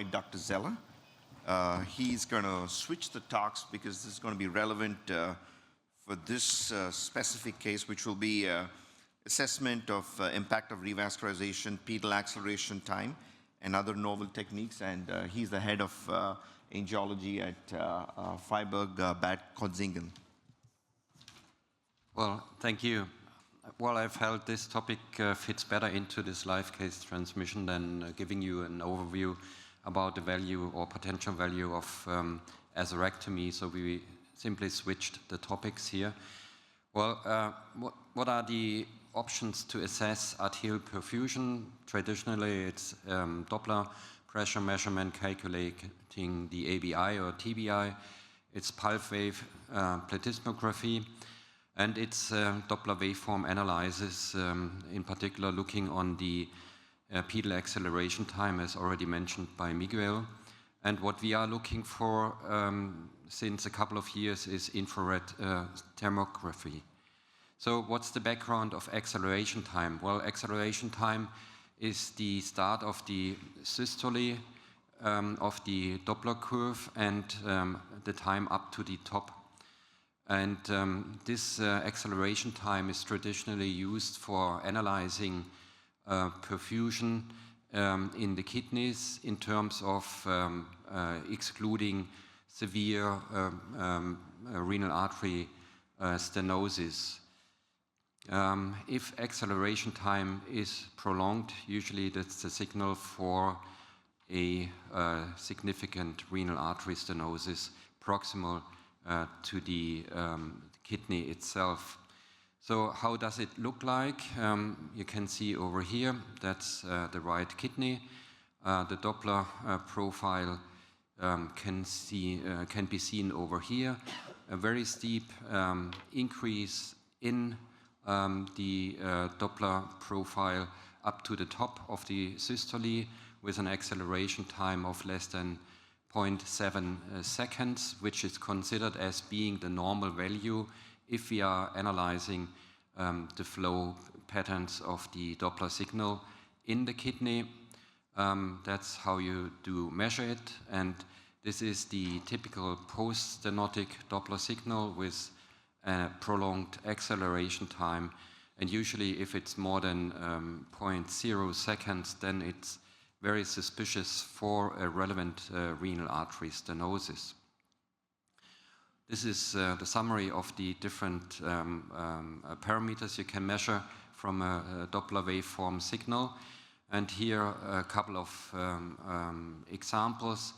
invite Dr. Zeller. He's going to switch the talks because this is going to be relevant for this specific case, which will be assessment of impact of revascularization, pedal acceleration time, and other novel techniques. And he's the head of angiology at Freiburg Bad Kötzingen. Well, thank you. Well, I felt this topic fits better into this live case transmission than giving you an overview about the value or potential value of atherectomy. So we simply switched the topics here. Well, what are the options to assess arterial perfusion? Traditionally, it's Doppler pressure measurement calculating the ABI or TBI. It's pulse wave plethysmography. And it's Doppler waveform analysis, in particular looking on the pedal acceleration time, as already mentioned by Miguel. And what we are looking for since a couple of years is infrared thermography. So what's the background of acceleration time? Well, acceleration time is the start of the systole of the Doppler curve and the time up to the top. And this acceleration time is traditionally used for analyzing perfusion in the kidneys in terms of excluding severe renal artery stenosis. If acceleration time is prolonged, usually that's the signal for a significant renal artery stenosis proximal to the kidney itself. So how does it look like? You can see over here, that's the right kidney. The Doppler profile can be seen over here. A very steep increase in the Doppler profile up to the top of the systole with an acceleration time of less than 0.7 seconds, which is considered as being the normal value if we are analyzing the flow patterns of the Doppler signal in the kidney. That's how you do measure it. And this is the typical post-stenotic Doppler signal with a prolonged acceleration time. And usually if it's more than 0.0 seconds, then it's very suspicious for a relevant renal artery stenosis. This is the summary of the different parameters you can measure from a Doppler waveform signal. And here a couple of examples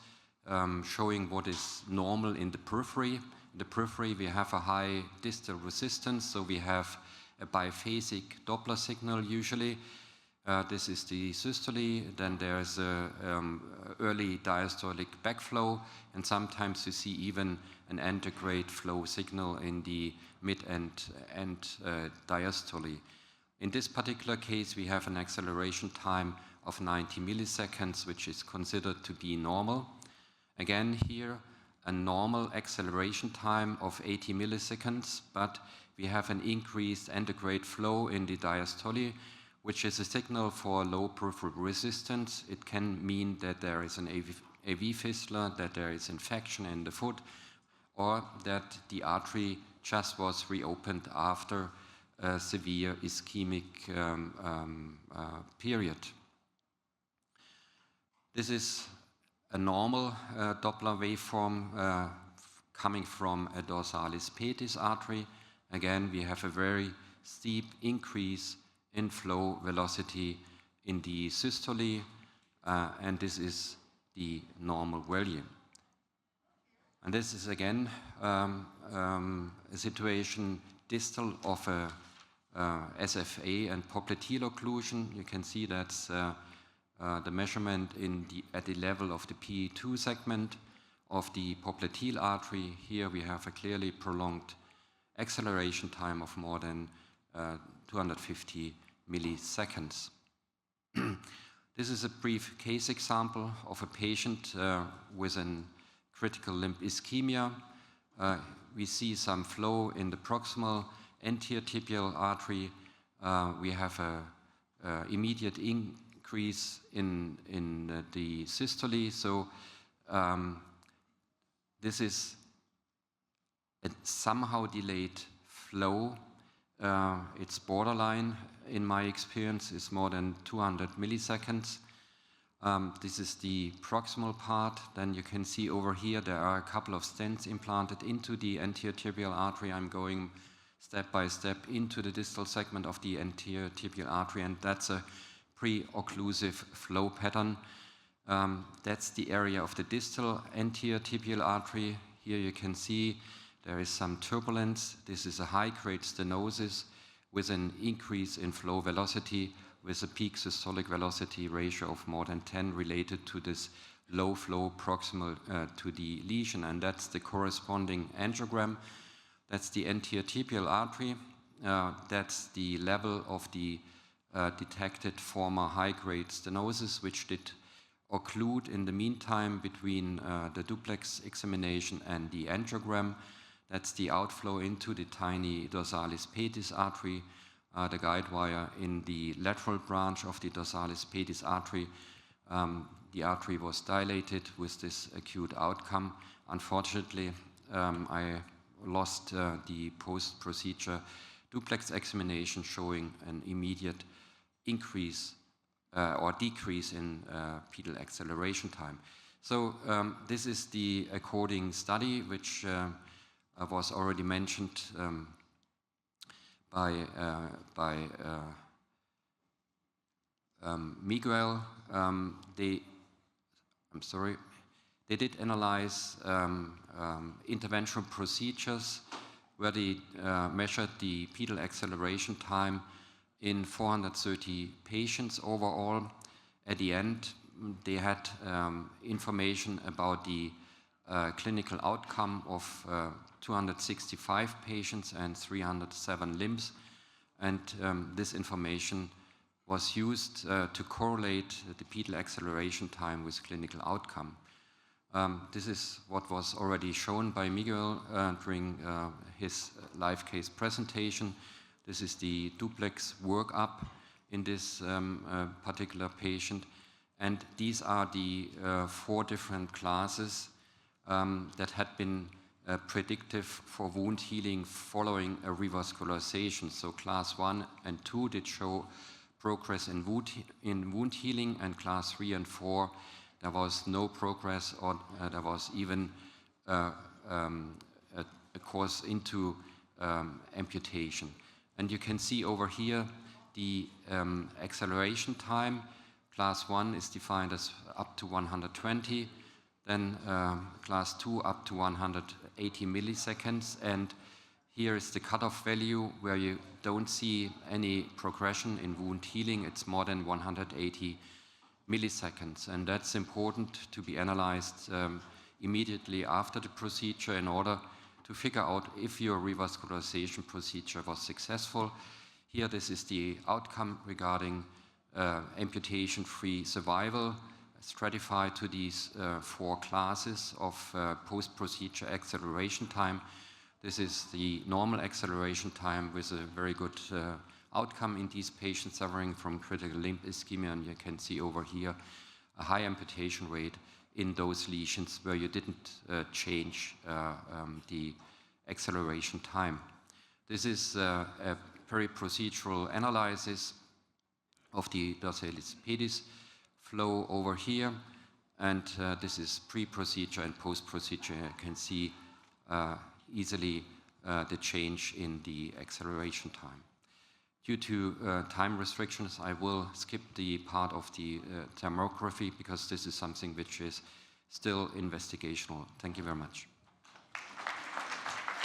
showing what is normal in the periphery. In the periphery, we have a high distal resistance, so we have a biphasic Doppler signal usually. This is the systole, then there's early diastolic backflow, and sometimes you see even an antegrade flow signal in the mid and diastole. In this particular case, we have an acceleration time of 90 milliseconds, which is considered to be normal. Again, here, a normal acceleration time of 80 milliseconds, but we have an increased antegrade flow in the diastole, which is a signal for low peripheral resistance. It can mean that there is an AV fistula, that there is infection in the foot, or that the artery just was reopened after a severe ischemic period. This is a normal Doppler waveform coming from a dorsalis pedis artery. Again, we have a very steep increase in flow velocity in the systole, and this is the normal value. And this is again a situation distal of a SFA and popliteal occlusion. You can see that's the measurement at the level of the PE2 segment of the popliteal artery. Here we have a clearly prolonged acceleration time of more than 250 milliseconds. This is a brief case example of a patient with a critical limb ischemia. We see some flow in the proximal anterior tibial artery. We have an immediate increase decrease in the systole. So this is a somehow delayed flow. It's borderline, in my experience, is more than 200 milliseconds. This is the proximal part. Then you can see over here there are a couple of stents implanted into the anterior tibial artery. I'm going step by step into the distal segment of the anterior tibial artery, and that's a pre-occlusive flow pattern. That's the area of the distal anterior tibial artery. Here you can see there is some turbulence. This is a high-grade stenosis with an increase in flow velocity with a peak systolic velocity ratio of more than 10 related to this low flow proximal to the lesion, and that's the corresponding angiogram. That's the anterior tibial artery. That's the level of the detected former high-grade stenosis, which did occlude in the meantime between the duplex examination and the angiogram. That's the outflow into the tiny dorsalis pedis artery, the guide wire in the lateral branch of the dorsalis pedis artery. The artery was dilated with this acute outcome. Unfortunately, I lost the post-procedure duplex examination showing an immediate increase or decrease in pedal acceleration time. So this is the according study, which was already mentioned by Miguel. They did analyze interventional procedures where they measured the pedal acceleration time in 430 patients overall. At the end, they had information about the clinical outcome of 265 patients and 307 limbs. And this information was used to correlate the pedal acceleration time with clinical outcome. This is what was already shown by Miguel during his live case presentation. This is the duplex workup in this particular patient. And these are the 4 different classes that had been predictive for wound healing following a revascularization. So class 1 and 2 did show progress in wound healing, and class 3 and 4, there was no progress, or there was even a course into amputation. And you can see over here the acceleration time. Class 1 is defined as up to 120, then class 2 up to 180 milliseconds, and here is the cutoff value where you don't see any progression in wound healing. It's more than 180 milliseconds, and that's important to be analyzed immediately after the procedure in order to figure out if your revascularization procedure was successful. Here, this is the outcome regarding amputation-free survival, stratified to these 4 classes of post-procedure acceleration time. This is the normal acceleration time with a very good outcome in these patients suffering from critical limb ischemia, and you can see over here a high amputation rate in those lesions where you didn't change the acceleration time. This is a peri-procedural analysis of the dorsalis pedis flow over here, and this is pre-procedure and post-procedure. You can see easily the change in the acceleration time. Due to time restrictions, I will skip the part of the thermography because this is something which is still investigational. Thank you very much.